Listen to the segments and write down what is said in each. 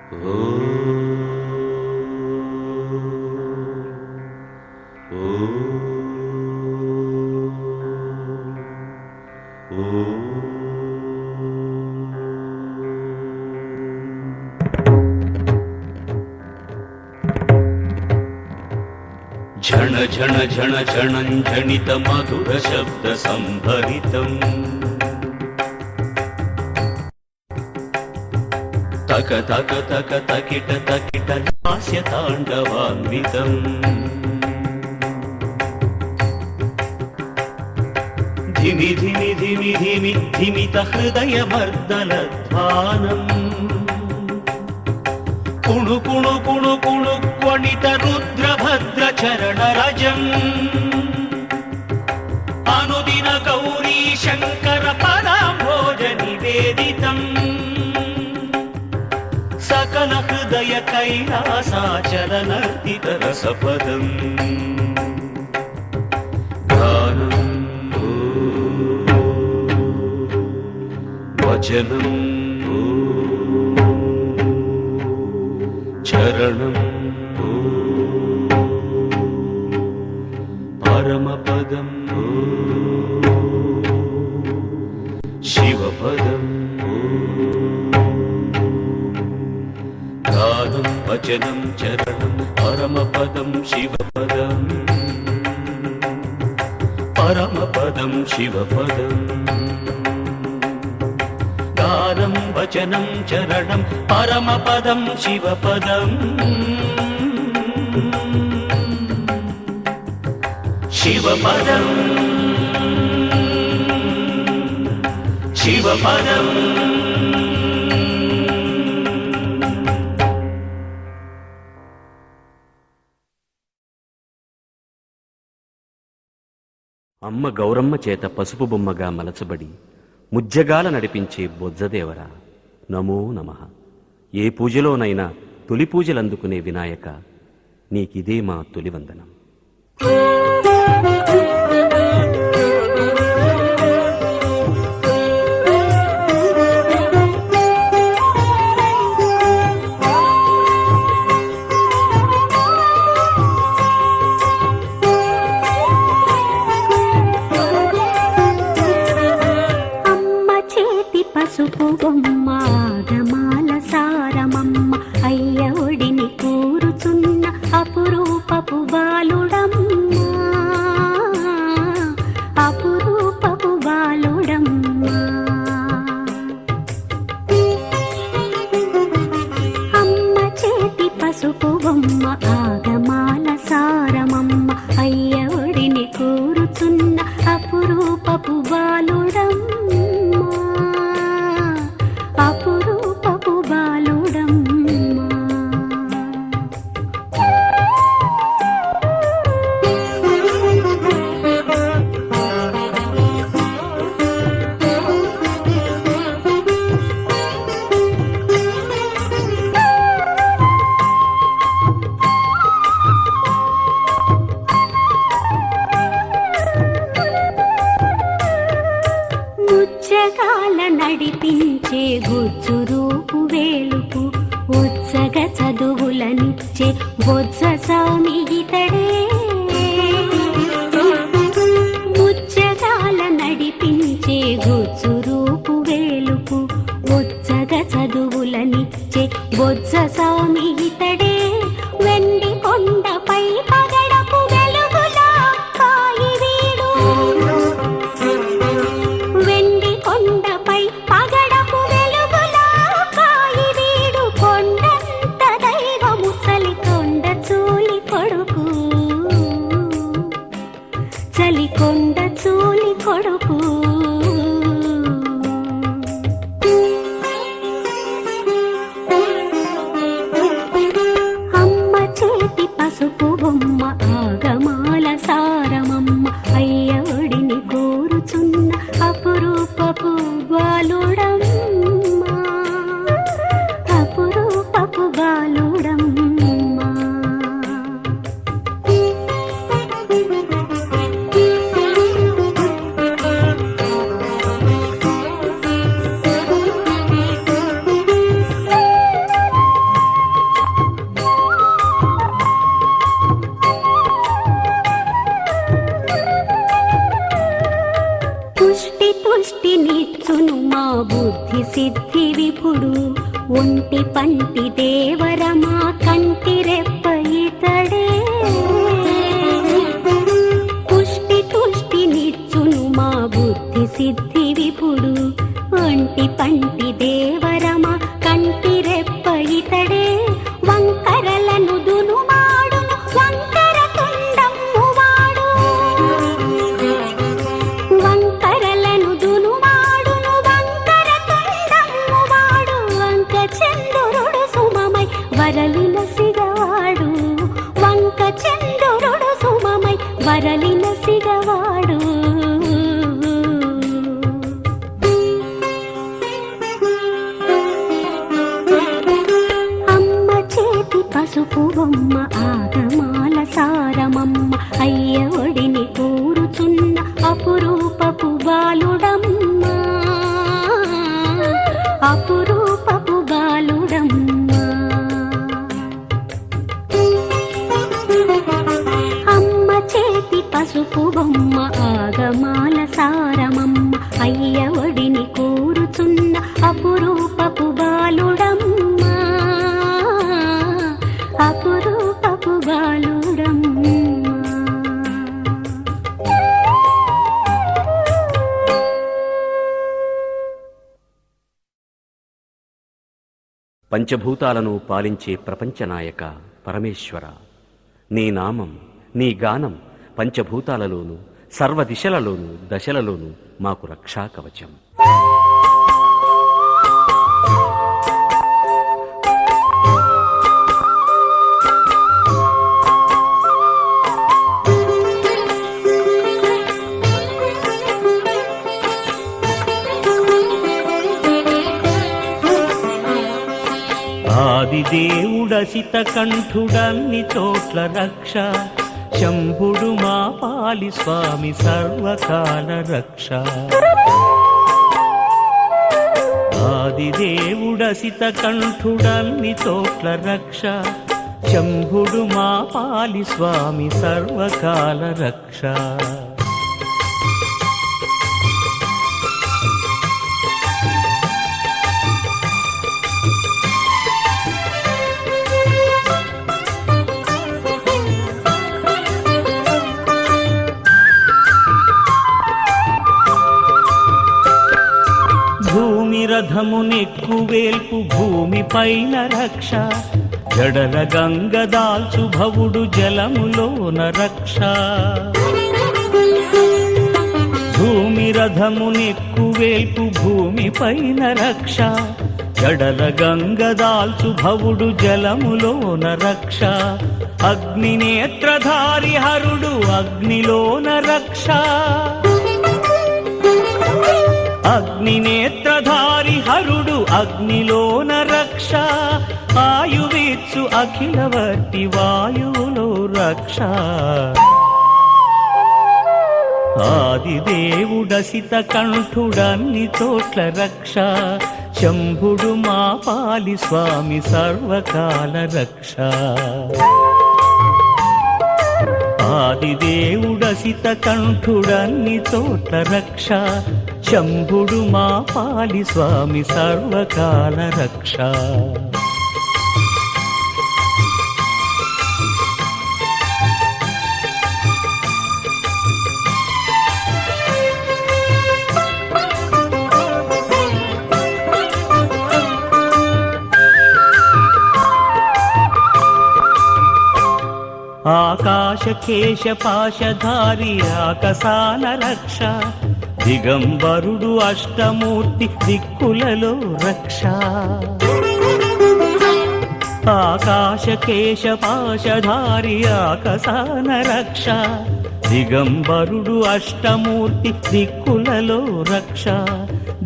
झण झण झण झणञ्झणित मधुर शब्द संभरितम् तक तक तक तकिट तकिट नास्य ताण्डवान्वितम् धिमि धिमि धिमि धिमि धिमित हृदय मर्दनध्वानम् कुणु कुणु कुणु कुणु क्वणित रुद्रभद्र चरण रजम् अनुदिन गौरी शंकर पदाम्भोज निवेदितम् सकल हृदय कैलासाचलनर्तित रसपदम् गानम् वचनम् चरणम् परमपदम् शिवपदम् गानं वचनं चरणं परमपदं शिवपदम् परमपदं शिवपदम् गानं वचनं चरणं परमपदं शिवपदम् शिवपदम् शिवपदम् అమ్మ గౌరమ్మ చేత పసుపు బొమ్మగా మలచబడి ముజ్జగాల నడిపించే బొజ్జదేవరా నమో నమః. ఏ పూజలోనైనా తొలి పూజలందుకునే వినాయక నీకిదే మా తొలి వందనం. పసుపు బొమ్మ గమాల సారమమ్మ అయ్య ఒడిని కూరుచున్న అపురూపపు బాలుడమ్మ అపురూపపు బాలుడమ్మ. అమ్మ చేతి పసుపు బొమ్మ ఆగమాల సారమమ్మ అయ్య ఒడిని కూరుచున్న అపురూపపు బాలుడమ్మ అపురూపపు బాలుడమ్మ. ముచ్చగాల నడిపించే గుజ్జు రూపు వేలుపు ఉత్సగ చదువులనిచ్చే బొజ్జ స్వామి ఇతడే. ముచ్చగాల నడిపించే గుజ్జు రూపు వేలుపు ఉత్సగ చదువులనిచ్చే బొజ్జ స్వామి ఇతడే. వెండి కొండపై పగడపు వెలుగులా కాయి వీడు వెండి కొండపై పగడపు వెలుగులా కాయి వీడు కొండంత దైవము చలి కొండ చూలి కొడుకు చలి కొండ చూలి కొడుకు. తుష్టినిచ్చును మా బుద్ధి సిద్ధి విపుడు ఒంటి పంటి దేవర మా కంటి రెప్ప ఇతడే తుష్టినిచ్చును మా బుద్ధి సిద్ధి విపుడు ఒంటి పంటి దేవర మా కంటి రెప్ప ఇతడే వంకరలను దునుమాడును వంకర తుండమ్ము వాడు వంకరలను దునుమాడును వంకర తుండమ్ము వాడు వంక చంద్రుడు సుమమై వరలిన సిగవాడు వంక చంద్రుడు సుమమై వరలిన సిగవాడు పసుపు బొమ్మ ఆగమాల సారమమ్మ అయ్య ఒడిని కూరుచున్న అపురూపపు బాలుడమ్మ అపురూపపు బాలుడమ్మ అమ్మ చేతి పసుపు బొమ్మ ఆగమాల సారమమ్మ అయ్య ఒడిని కూరుచున్న అపురూపపు బాలుడమ్మ అపురూపపు బాలుడమ్మ పంచభూతాలను పాలించే ప్రపంచనాయక పరమేశ్వర, నీ నామం నీ గానం పంచభూతాలలోనూ సర్వదిశలలోనూ దశలలోనూ మాకు రక్షా కవచం. ఆదిదేవుడసిత కంఠుడన్ని చోట్ల రక్ష శంభుడు మా పాలి స్వామి సర్వకాల రక్ష. ఆదిదేవుడసిత కంఠుడన్ని చోట్ల రక్ష శంభుడు మా పాలి స్వామి సర్వకాల రక్ష. రథమునెక్కువేల్పు భూమి పైన రక్ష జడల గంగ దాల్చు భవుడు జలములోన రక్ష. భూమి రథమునెక్కువేల్పు భూమి పైన రక్ష జడల గంగ దాల్చు భవుడు జలములోన రక్ష. అగ్నినేత్రధారి హరుడు అగ్నిలోన రక్ష. అగ్నినేత్రధారి హరుడు అగ్నిలోన రక్ష. ఆయువిత్సు అఖిలవర్తి వాయువులో రక్ష. ఆదిదేవుడసిత కంఠుడన్ని చోట్ల రక్ష శంభుడు మా పాలి స్వామి సర్వకాల రక్ష. ఆదిదేవుడసిత కంఠుడన్ని చోట్ల రక్ష శంభుడు మా పాలి స్వామి సర్వకాల రక్ష. ఆకాశ కేశ పాశధారి ఆకసాన రక్ష దిగంబరుడు అష్టమూర్తి దిక్కులలో రక్ష. ఆకాశ కేశ పాశధారి ఆకసాన రక్ష దిగంబరుడు అష్టమూర్తి దిక్కులలో రక్ష.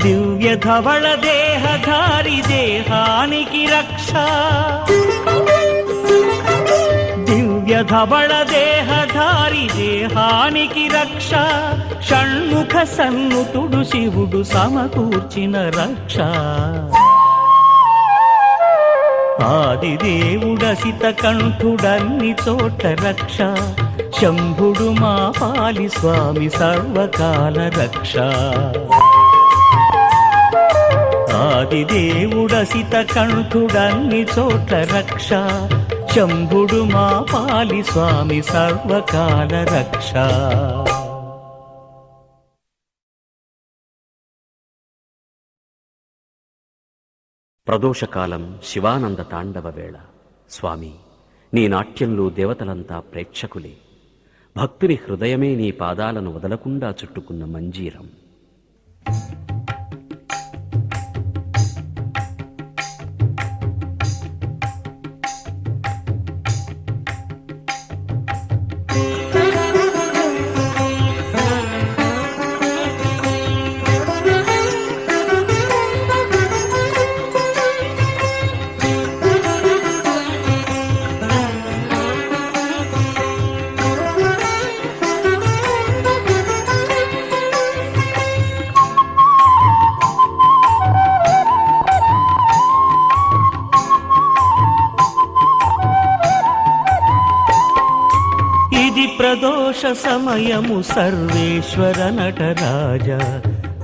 దివ్య ధవళ దేహధారి దేహానికి రక్ష. దివ్య ధవళ దేహధారి దేహానికి రక్ష. షణ్ముఖ సన్నుతుడు శివుడు సమకూర్చిన రక్ష. ఆదిదేవుడసిత కంఠుడన్ని చోట్ల రక్ష శంభుడు మా పాలి స్వామి సర్వకాల రక్ష. ఆదిదేవుడసిత కంఠుడన్ని చోట్ల రక్ష శంభుడు మా పాలి స్వామి సర్వకాల రక్ష. ప్రదోషకాలం శివానంద తాండవ వేళ. స్వామి, నీ నాట్యంలో దేవతలంతా ప్రేక్షకులే. భక్తుని హృదయమే నీ పాదాలను వదలకుండా చుట్టుకున్న మంజీరం. ప్రదోష సమయము సర్వేశ్వర నటరాజ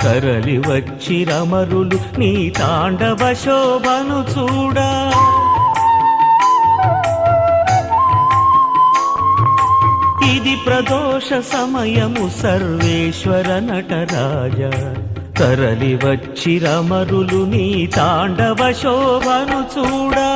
తరలి వచ్చి రమరులు నీ తాండవ శోభను చూడా. ఇది ప్రదోష సమయము సర్వేశ్వర నటరాజ తరలి వచ్చి రమరులు నీ తాండవ శోభను చూడా.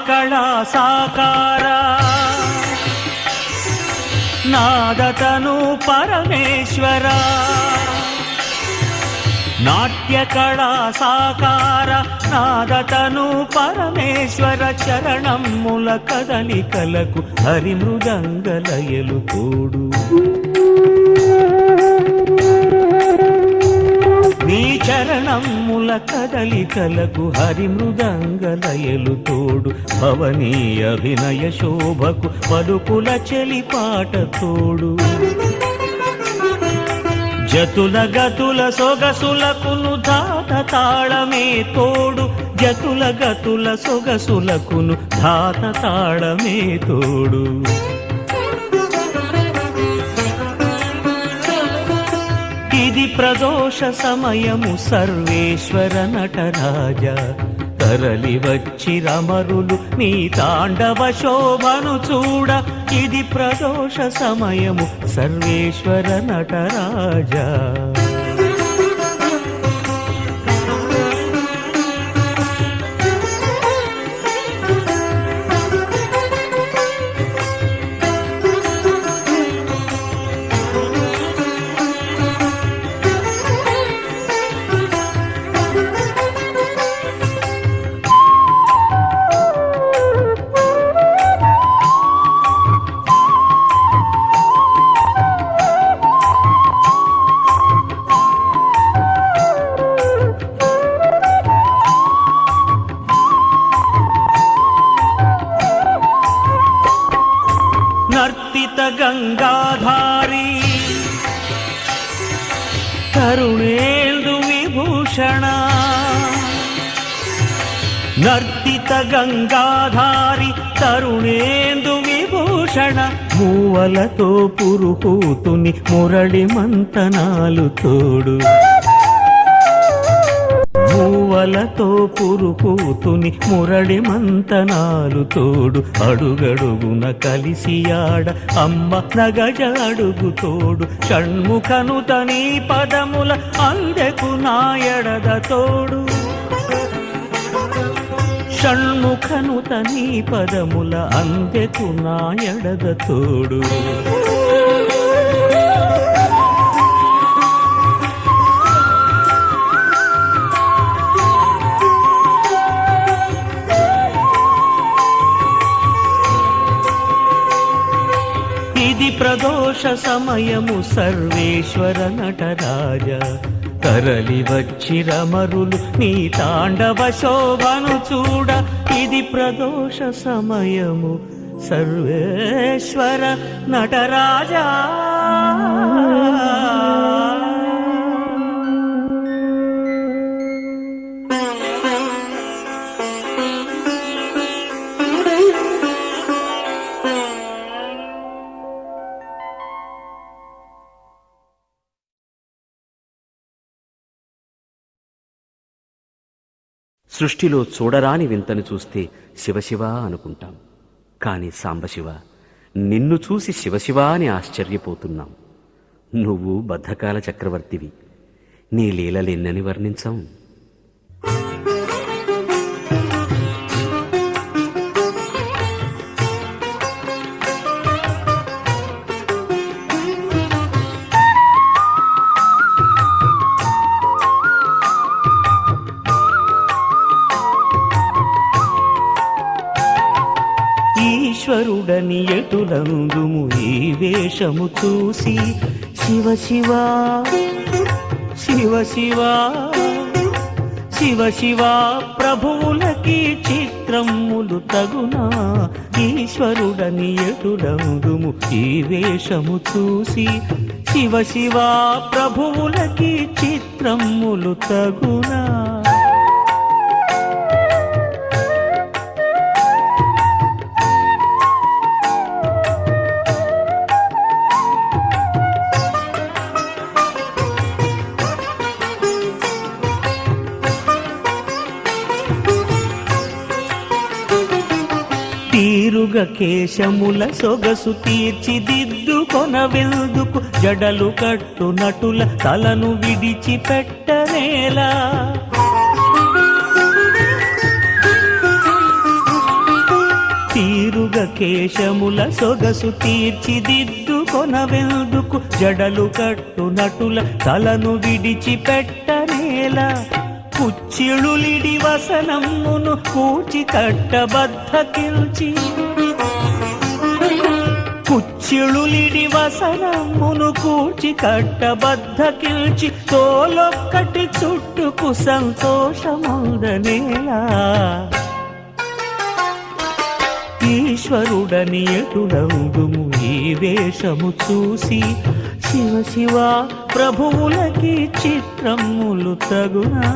కళా సాకార నాదతను పరమేశ్వర. నాట్య కళా సాకార నాదతను పరమేశ్వర చరణముల కదలికలకు హరి మృదంగలయలు తోడు. నీ చరణముల కదలికలకు హరి మృదంగలయలు తోడు. భవనీ అభినయ శోభకు పలుకుల చెలిపాట తోడు. జతుల గతుల సొగసులకును ధాత తాళమే తోడు. జతుల గతుల సొగసులకును ధాత తాళమే తోడు. ఇది ప్రదోష సమయము సర్వేశ్వర నటరాజ తరలి వచ్చి రమరులు నీ తాండవ శోభను చూడ. ఇది ప్రదోష సమయము సర్వేశ్వర నటరాజ. నర్తిత గంగాధారి తరుణేందు విభూషణ. నర్తిత గంగాధారి తరుణేందు విభూషణ. మూవలతో పురుహూతుని మురళి మంతనాలు తోడు. మూవలతో పురుహూతుని మురళి మంతనాలు తోడు. అడుగడుగున కలిసి ఆడ అమ్మ నగజ అడుగు తోడు. షణ్ముఖనుత నీ పదముల అందెకు నాయడద తోడు. షణ్ముఖనుత నీ పదముల అందెకు నాయడద తోడు. ప్రదోష సమయము సర్వేశ్వర నటరాజ తరలి వచ్చి రమరులు నీ తాండవ శోభను చూడ ఇది ప్రదోష సమయము సర్వేశ్వర నటరాజా సృష్టిలో చూడరాని వింతను చూస్తే శివశివ అనుకుంటాం. కాని సాంబశివ, నిన్ను చూసి శివశివ అని ఆశ్చర్యపోతున్నాం. నువ్వు బద్ధకాల చక్రవర్తివి. నీ లీలలెన్నని వర్ణించం. ఈశ్వరుడని ఎటులందుము ఈ వేషము చూసి శివ శివ శివ శివ శివ శివ ప్రభువులకి చిత్రములు తగునా. ఈశ్వరుడని ఎటులందుము ఈ వేషము చూసి శివ శివ ప్రభువులకి చిత్రములు తగునా. తీరుగ కేశముల సొగసు తీర్చిదిద్దుకొనవెందుకు జడలు కట్టు నటుల తలను విడిచిపెట్టనేలా. తీరుగ కేశముల సొగసు తీర్చిదిద్దుకొనవెందుకు జడలు కట్టు నటుల తలను విడిచిపెట్టనేలా. కుచ్చిళులిడి వసనమ్మును కూచి కట్టబద్ధకిల్చి కుచ్చిళులిడి వసనమ్మును కూచి కట్టబద్ధకిల్చి తోలొక్కటి చుట్టుకు సంతోషముందనేలా. ఈశ్వరుడని ఎటులందుము ఈ వేషము చూసి శివ శివ ప్రభువులకి చిత్రములు తగునా.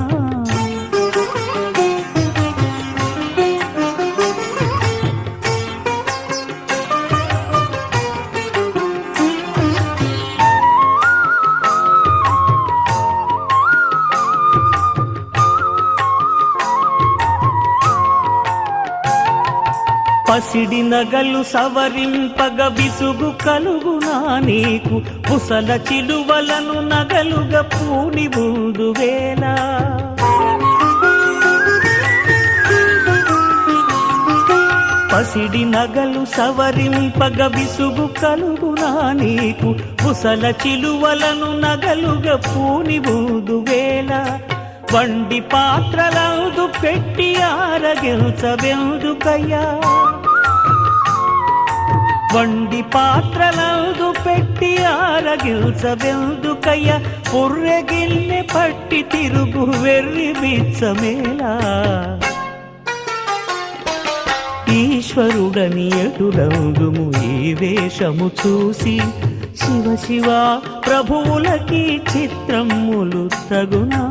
పసిడి నగలు సవరింపగ విసుగు కలుగునా నీకు. పుసల చిలువలను నగలుగా పూని ముందు వేళ. పసిడి నగలు సవరింపగ విసుగు కలుగునా నీకు. పుసల చిలువలను నగలుగా పూని ముందు వేళ. వండి పాత్రలందు పెట్టి ఆరగించవెందుకయ్యా. వండి పాత్రలందు పెట్టి ఆరగించవెందుకయ్యా. పుర్రెగిల్లె పట్టి తిరుగు వెర్రి బిచ్చమేలా. ఈశ్వరుడని ఎటులందుము ఈ వేషము చూసి శివ శివ ప్రభువులకి చిత్రములు తగునా.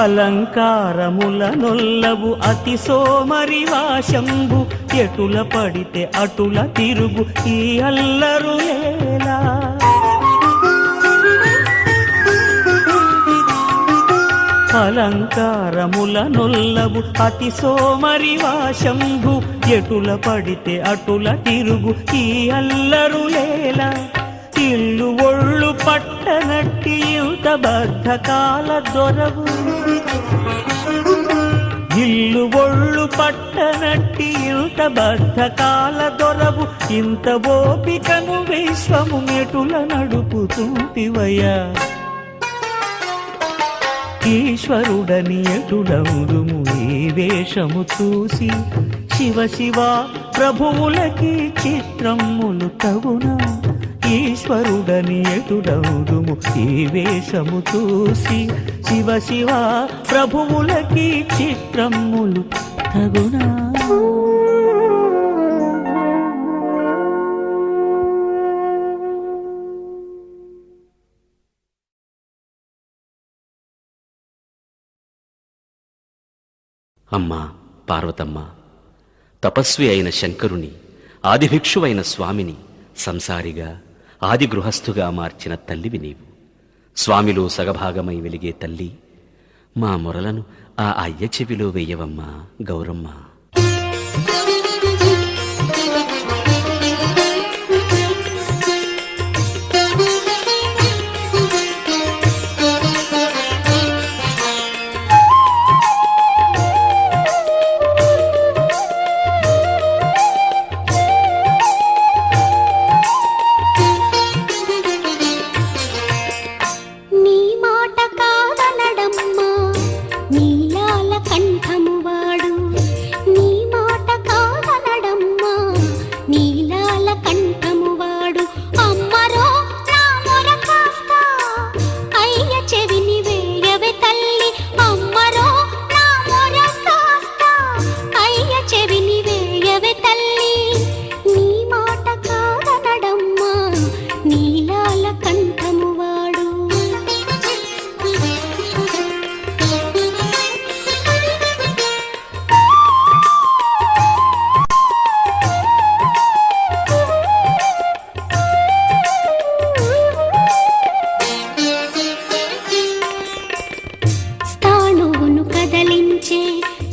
అలంకారముల నొల్లవు అతి సోమరి వాశంబు. ఎటుల పడితే అటుల తిరుగు ఈ అల్లరులేలా. అలంకారముల నొల్లవు అతి సోమరి వాశంబు. ఎటుల పడితే అటుల తిరుగు ఈ అల్లరులేలా. ఇల్లు ఒళ్ళు పట్టనట్టి ఇంత బద్ధకాల దొరవు. ఇల్లు ఒళ్ళు పట్టనట్టి ఇంత బద్ధకాల దొరవు, ఇంత ఓపికను విశ్వము మెటుల నడుపుతుంటివయ్యా. ఈశ్వరుడని ఎటుడవుదుము ఈ వేషము చూసి, శివ శివ ప్రభువులకి చిత్రములు తగునా. ఈశ్వరుడని ఎటుడవుదుము ఈ వేషము చూసి, శివ శివ ప్రభువులకి చిత్రములు తగునా. అమ్మా పార్వతమ్మ, తపస్వి అయిన శంకరుని, ఆదిభిక్షువైన స్వామిని సంసారిగా ఆది గృహస్థుగా మార్చిన తల్లివి నీవు. స్వామిలో సగభాగమై వెలిగే తల్లి, మా మొరలను ఆ అయ్య చెవిలో వెయ్యవమ్మా గౌరమ్మ.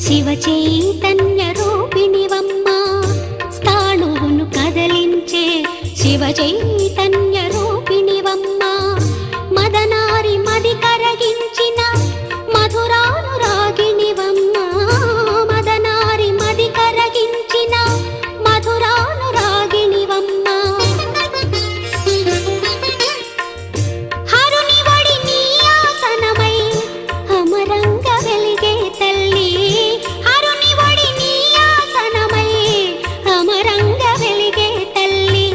శివ చైతన్య రూపిణివమ్మ, స్థాణువును కదలించే శివ చైతన్య రూపిణివమ్మ. మదనారి మది కరగించిన మధురానురాగిణివమ్మ, మదనారి మది కరగించిన మధురానురాగిణివమ్మ. హరుని వడి నీ ఆసనమై అమరంగ వెలిగే తల్లి, హరుని వడి నీ ఆసనమై అమరంగ వెలిగే తల్లి.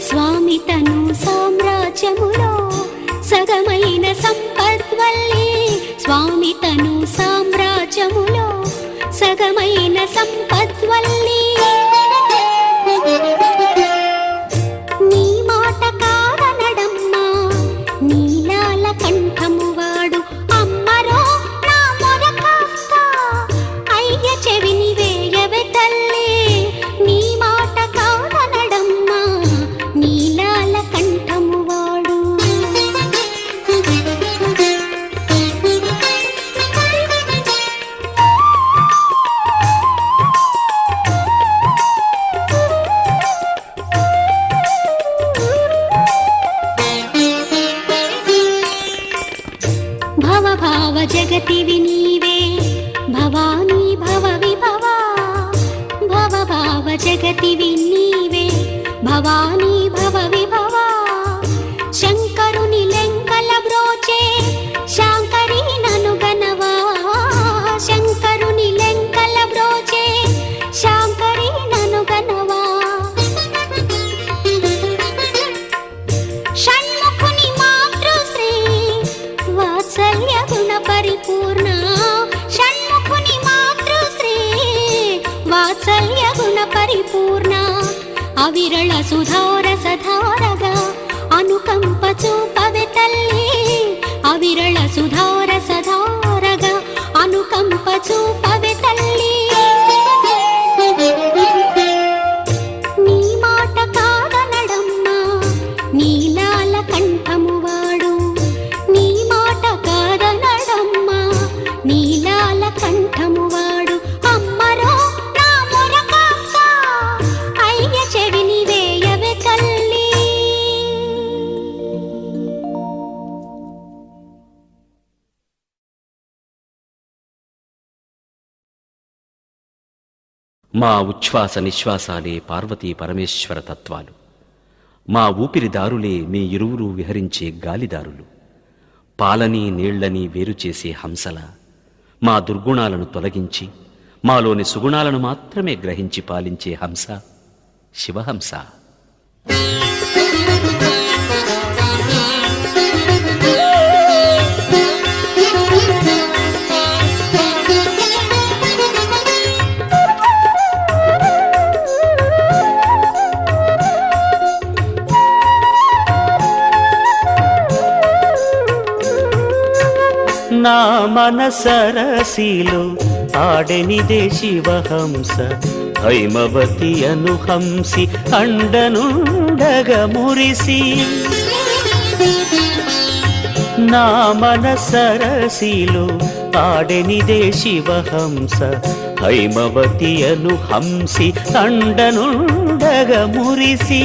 స్వామి తను సామ్రాజ్యములో సగమైన సంపద్వల్లి, స్వామి తను సామ్రాజ్యములో సగమైన సంపద్వల్లి. నీ మాట కాదనడమ్మా నీలాల కంఠము వాడు, అమ్మరో నా మొర కాస్త అయ్య చెవిని వేయవే తల్లి. నీ మాట కాదనడమ్మా నీలాల కంఠము వాడు. భవ భావ జగతివి నీవే భవానీ భవ విభవా, భవ భావ జగతివి నీవే భవానీ భవ విభవా. శంకరుని లెంకల బ్రోచే శాంకరి నను గనవా, శంకరుని లెంకల బ్రోచే శాంకరి నను గనవా. షణ్ముఖుని మాతృశ్రీ వాత్సల్య గుణ పరిపూర్ణ, షణ్ముఖుని మాతృశ్రీ వాత్సల్య గుణ పరిపూర్ణ. అవిరళ సుధార సధారగా అనుకంప చూపవే తల్లి, అవిరళ సుధార సధారగా అనుకంప చూపవే తల్లి. నీ మాట కాదనడమ్మా నీలాల కంఠము వాడు, నీ మాట కాదనడమ్మా నీలాల కంఠము వాడు. అమ్మరో నా మొర కాస్త అయ్య చెవిని వేయవే తల్లి. మా ఉచ్ఛ్వాస నిశ్వాసాలే పార్వతీ పరమేశ్వర తత్వాలు. మా ఊపిరిదారులే మీ ఇరువురు విహరించే గాలిదారులు. పాలని నీళ్లని వేరు చేసే హంసల మా దుర్గుణాలను తొలగించి మాలోని సుగుణాలను మాత్రమే గ్రహించి పాలించే హంస శివహంస. నా మనసరసిలో ఆడెనిదే శివహంస, హైమవతి అనుహంసి అండనుండగ మురిసి. నా మనసరసిలో ఆడెనిదే శివహంస, హైమవతి అనుహంసి అండనుండగ మురిసి.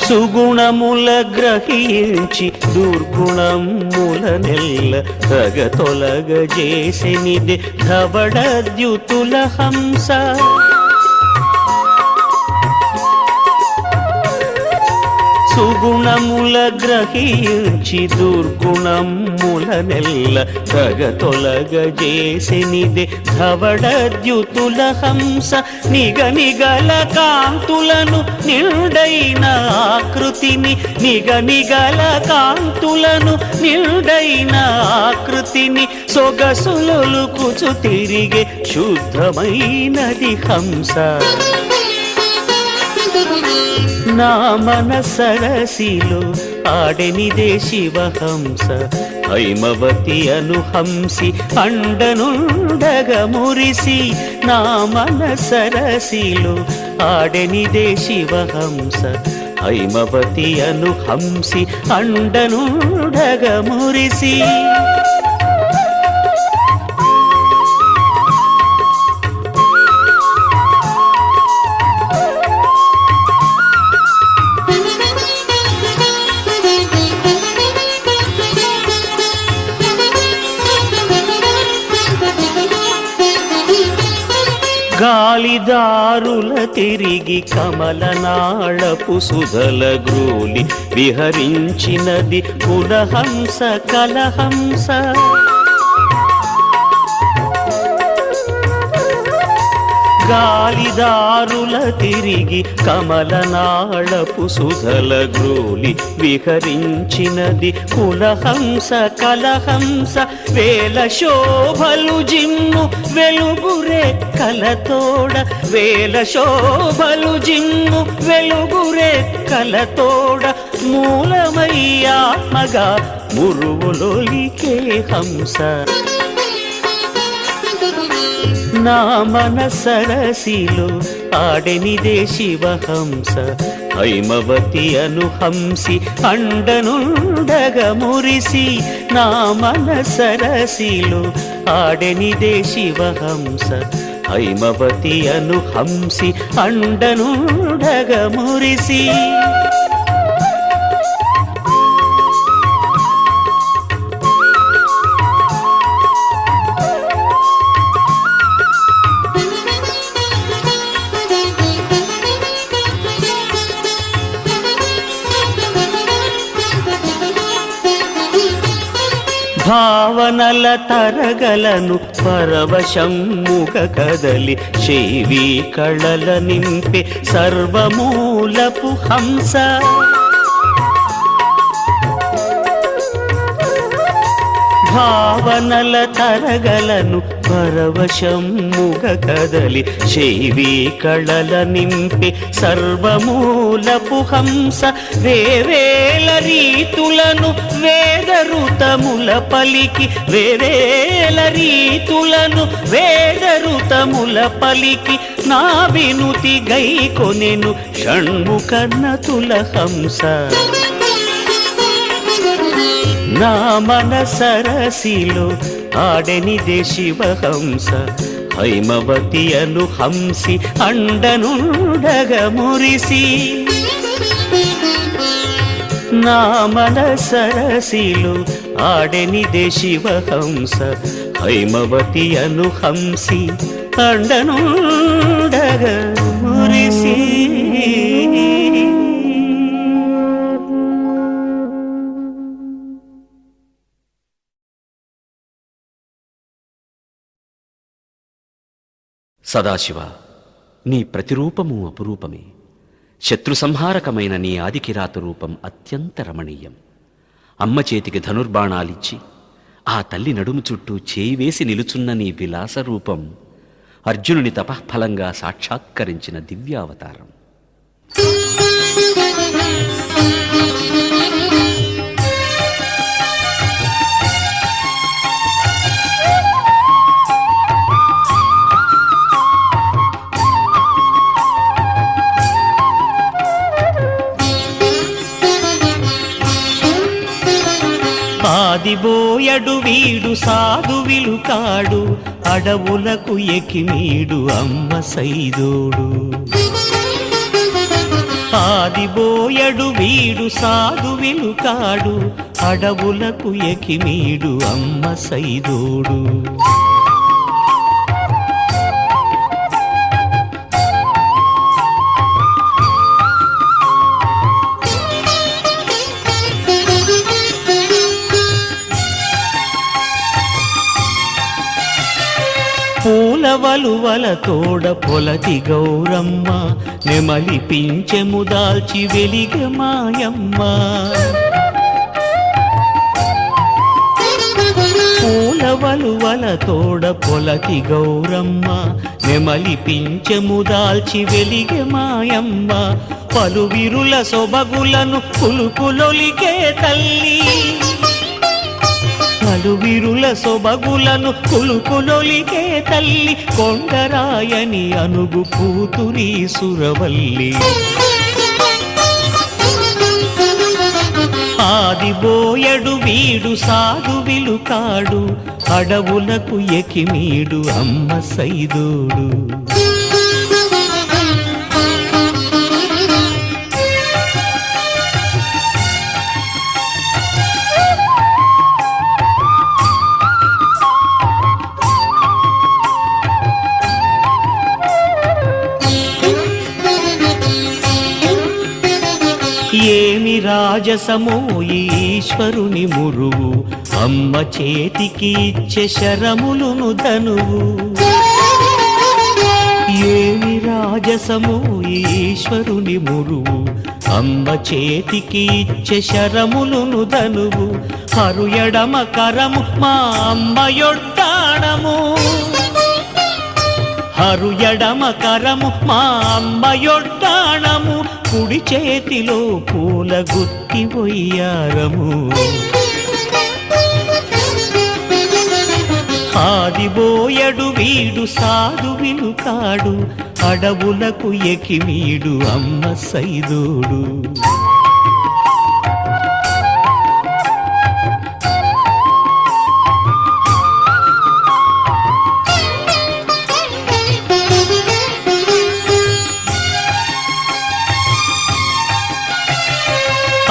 సుగుణముల గ్రహించి దుర్గుణముల నెల్ల తగ తొలగ చేసినిదే ధవళద్యుతుల హంస. సుగుణముల గ్రహించి దుర్గుణముల నెల్ల తగ తొలగ చేసినిదే ధవళద్యుతుల హంస. నిగనిగల కాంతులను నిండైన ఆకృతిని, నిగనిగల కాంతులను నిండైన ఆకృతిని సొగసులొలుకుచు తిరిగే శుద్ధమైనది హంస. నా మనసరసిలో ఆడెనిదే శివహంస, హైమవతి అనుహంసి అండనుండగ మురిసి. నా మనసరసిలో ఆడెనిదే శివహంస, హైమవతి అనుహంసి అండనుండగ మురిసి. గాలిదారుల తిరిగి కమలనాళపు సుధల గ్రోలి విహరించినది కులహంస కలహంస. గాలిదారుల తిరిగి కమలనాళపు సుధల గ్రోలి విహరించినది కులహంస కలహంస. వేల శోభలు జిమ్ము వెలుగురే కలతోడ, వేల శోభలు జిమ్ము వెలుగురే కలతోడ. మూలమై ఆత్మగా మురువులొలికే హంస. నా మనసరసిలో ఆడెనిదే శివహంస, హైమవతి అనుహంసి అండనుండగ మురిసి. నా మనసరసిలో ఆడెనిదే శివహంస, హైమవతి అనుహంసి అండనుండగ మురిసి. భావనల తరగలను పరవశమ్ముగ కదలి శైవీ కళల నింపే సర్వమూలపు హంస. భావనల తరగలను పరవశమ్ముగ కదలి శైవీ కళల నింపే సర్వమూలపు హంస. వేవేల రీతులను వేదరుతముల పలికి, వేవేల రీతులను వేదరుతముల పలికి నా వినుతి గైకొనెను షణ్ముఖనతుల హంస. నా మనసరసిలో ఆడెనిదే శివహంస హైమవతి అను హంసి అండనుండగ మురిసి నా మనసరసిలో ఆడెనిదే శివహంస హైమవతి అను హంసి అండనుండగ మురిసి సదాశివ, నీ ప్రతిరూపము అపురూపమే. శత్రు సంహారకమైన నీ ఆదికిరాత రూపం అత్యంత రమణీయం. అమ్మ చేతికి ధనుర్బాణాలిచ్చి ఆ తల్లి నడుము చుట్టూ చేయి వేసి నిలుచున్న నీ విలాస రూపం అర్జునుని తపఃఫలంగా సాక్షాత్కరించిన దివ్యావతారం. ఆదిబోయడు వీడు సాధువిలు కాడు, అడవులకు ఎకిమీడు అమ్మ సైదోడు. ఆదిబోయడు వీడు సాధువిలు కాడు, అడవులకు ఎకిమీడు అమ్మ సైదోడు. పూలవలువల తోడ పొలతి గౌరమ్మ, నెమలిపించెము దాల్చి వెలిగ మాయమ్మ. పూలవలువల తోడ పొలతి గౌరమ్మ, నెమలిపించెము దాల్చి వెలిగ మాయమ్మ. పలువిరుల సొబగులను కులుకులొలికే తల్లి, పలువిరుల సొబగులను కులుకులొలికే తల్లి. కొండరాయని అనుగు కూతురి సురవల్లి. ఆదిబోయడు వీడు సాధువిలు కాడు, అడవులకు ఎకిమీడు అమ్మ సైదోడు. ఏమి రాజసమో ఈశ్వరుని మురువు, అమ్మ చేతికి ఇచ్చే శరములును ధనువు. ఏమి రాజసమో ఈశ్వరుని మురువు, అమ్మ చేతికి ఇచ్చే శరములును ధనువు. హరుయడమ కరము మా అమ్మ యొడ్డాణము, హరుయడమ కరము మా అమ్మ యొడ్డాణము. కుడి చేతిలో పూల గుత్తి వయ్యారము. ఆదిబోయడు వీడు సాధువిలు కాడు, అడవులకు ఎకిమీడు అమ్మ సైదోడు.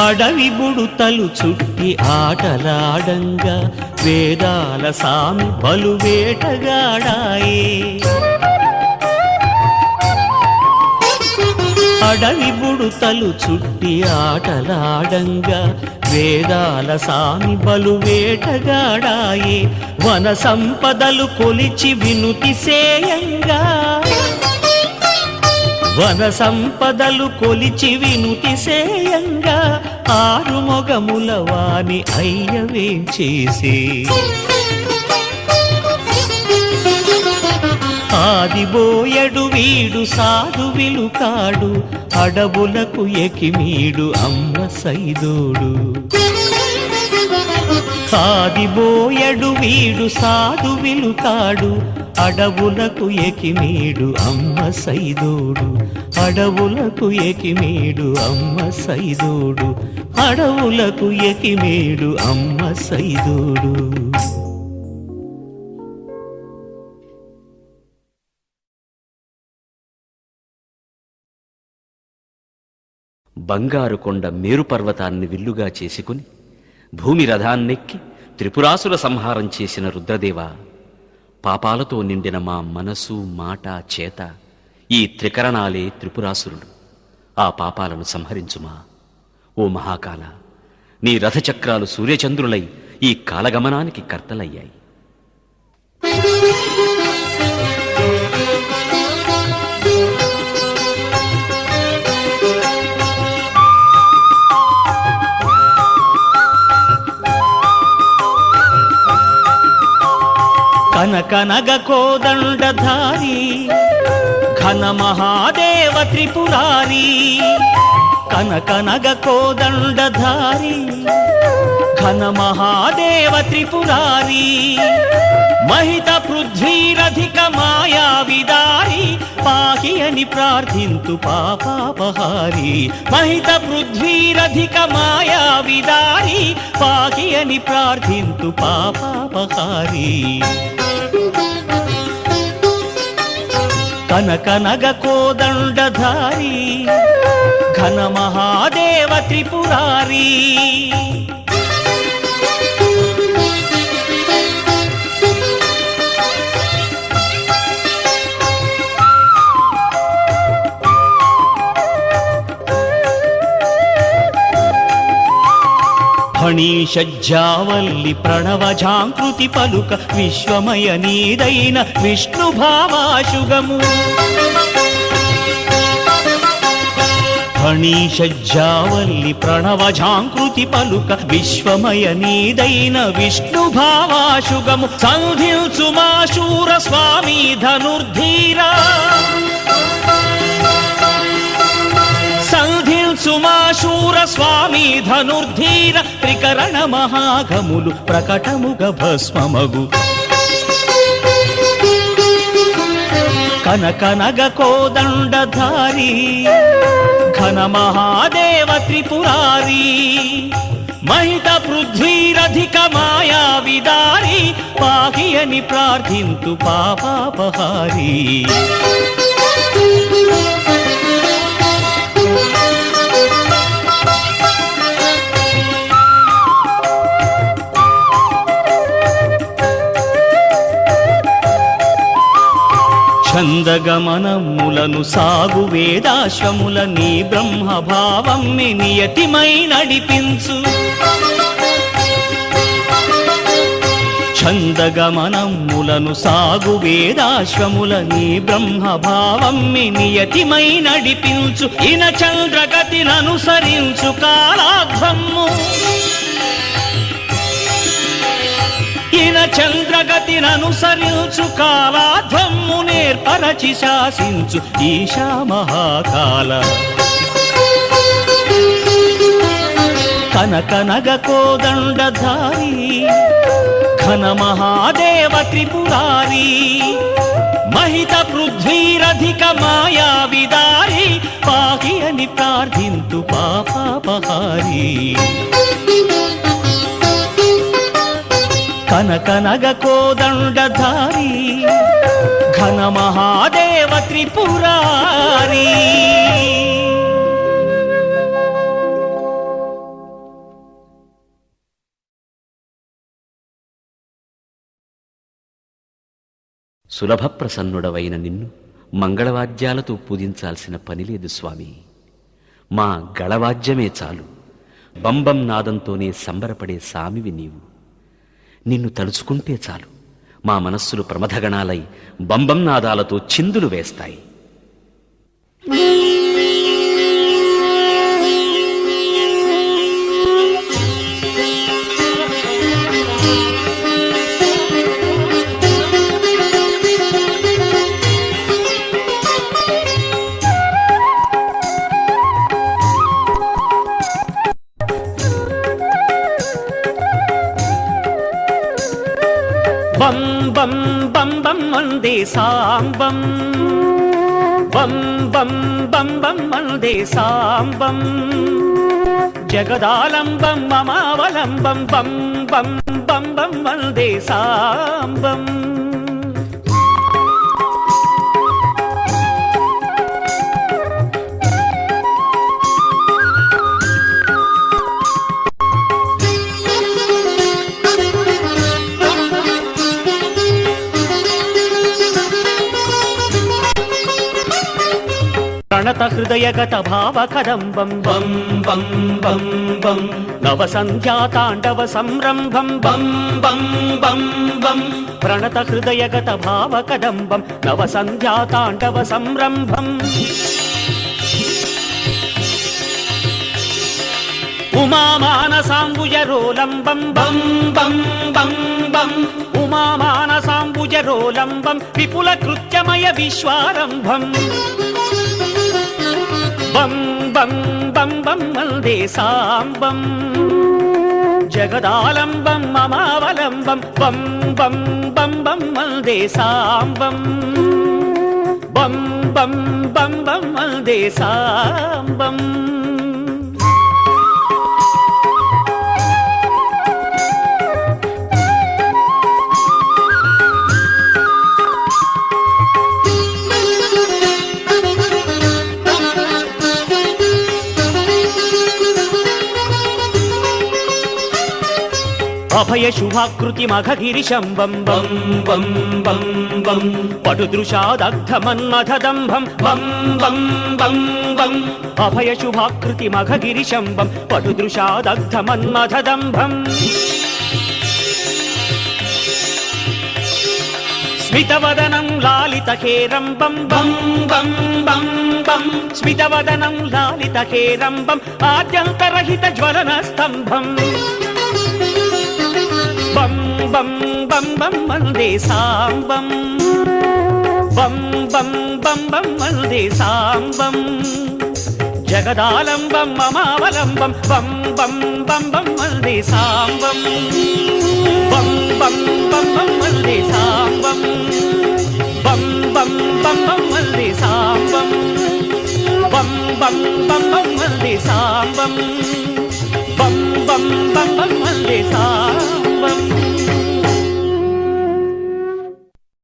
అడవి బుడుతలు చుట్టి ఆటలాడంగా, వేదాల సామి బలు వేటగాడాయే. అడవి బుడుతలు చుట్టి ఆటలాడంగా, వేదాల సామి బలు వేటగాడాయే. వన సంపదలు కొలిచి వినుతి సేయంగా, వన సంపదలు కొలిచి వినుతి సేయంగా. ఆరు మొగముల వాని అయ్యవేం చేసే. ఆదిబోయడు వీడు సాధువిలు కాడు, అడవులకు ఎకిమీడు అమ్మ సైదోడు. ఆదిబోయడు వీడు సాధువిలు కాడు, అడవులకు ఎకిమీడు అమ్మ సైదోడు. అడవులకు ఎకిమీడు అమ్మ సైదోడు. అడవులకు ఎకిమేడు అమ్మ సైదోడు. బంగారు కొండ మేరు పర్వతాన్ని విల్లుగా చేసుకుని భూమి రథాన్నెక్కి త్రిపురాసుల సంహారం చేసిన రుద్రదేవ, పాపాలతో నిండిన మా మనసు మాట చేత ఈ త్రికరణాలే త్రిపురాసురుడు. ఆ పాపాలను సంహరించుమా. ఓ మహాకాల, నీ రథచక్రాలు సూర్యచంద్రులై ఈ కాలగమనానికి కర్తలయ్యాయి. కనకనగ కోదండధారి ఘన మహాదేవ త్రిపురారి. కనకనగ కోదండధారి ఘన మహాదేవ త్రిపురారి. మహిత పృథ్వీరధిక మాయా విదారి, పాహి అని ప్రార్థింతు పాపాపహారి. మహిత పృథ్వీరధిక మాయా విదారి, పాహి అని ప్రార్థింతు పాపాపహారి. కనకనగ కోదండధారి ఘన మహాదేవ త్రిపురారి. ఫణీషజ్జావల్లి ప్రణవజాంకృతి పలుక, విశ్వమయ నీదైన విష్ణు భావాశుగము. ఫణీషజ్జావల్లి ప్రణవజాంకృతి పలుక, విశ్వమయ నీదైన విష్ణు భావాశుగము. సంధిల్చుమాశూర స్వామి ధనుర్ధీరా, సుమాశూర స్వామి ధనుర్ధీర. త్రికరణ మహాగములు ప్రకటముగ భస్మమగు. కనకనగ కోదండధారి ఘన మహాదేవ త్రిపురారి. మహిత పృథ్వీరధిక మాయా విదారి, పాహి అని ప్రార్థింతు పాపాపహారి. ఛందగమనములను సాగు వేదాశ్వముల నీ బ్రహ్మభావం నియతిమై నడిపించు. ఛందగమనములను సాగు వేదాశ్వముల నీ బ్రహ్మభావం నియతిమై నడిపించు. ఇన చంద్రగతిననుసరించు కాలాధ్వము, ఇన చంద్రగతిననుసరించు కాలాధ్వము. నేర్పరచి శాసించు ఈశా మహాకాల. కనకనగ కోదండధారి ఘన మహాదేవ త్రిపురారి. మహిత పృథ్వీరధిక మాయా విదారి, పాహి అని ప్రార్థింతు పాపాపహారి. కనకనగ కోదండధారి ఘన మహాదేవ త్రిపురారి. సులభ ప్రసన్నుడవైన నిన్ను మంగళవాద్యాలతో పూజించాల్సిన పనిలేదు స్వామి. మా గళవాద్యమే చాలు. బంబం నాదంతోనే సంబరపడే సామివి నీవు. నిన్ను తలుచుకుంటే చాలు, మా మనస్సులు ప్రమథగణాలై బంబం నాదాలతో చిందులు వేస్తాయి. బం బం బం బం మందే సాంబం, బం బం బం బం మందే సాంబం. జగదాలంబం మమావలంబం బం బం బం బం వందే సాంబం ప్రణత హృదయగత భావ కదంబం బం బం బం బం నవ సంధ్యాతాండవ సంరంభం బం బం బం బం ప్రణత హృదయగత భావ కదంబం నవ సంధ్యాతాండవ సంరంభం ఉమామానసాంబుజరోలంబం బం బం బం బం ఉమామానసాంబుజరోలంబం విపుల కృత్యమయ విశ్వారంభం బం బం బం బం వందే సాంబం జగదాలంబం మమావలంబం బం బం బం బం వందే సాంబం బం బం బం బం వందే సాంబం అభయ శుభాకృతి మఘగిరిశంబం బం బం బం బం పటుదృశాదగ్ధమన్మథదంభం బం బం బం బం అభయ శుభాకృతి మఘగిరిశంబం పటుదృశాదగ్ధమన్మథదంభం స్మితవదనం లాలితకేరంబం బం బం బం బం స్మితవదనం లాలితకేరంబం ఆద్యంతరహిత జ్వలన స్తంభం బం బం బం బం వందే సాంబం బం బం బం బం వందే సాంబం జగదాలంబం మమావలంబం బం బం బం బం వందే సాంబం బం బం బం బం వందే సాంబం బం బం బం బం వందే సాంబం బం బం బం బం వందే సాంబం బం బం బం బం వందే సాంబం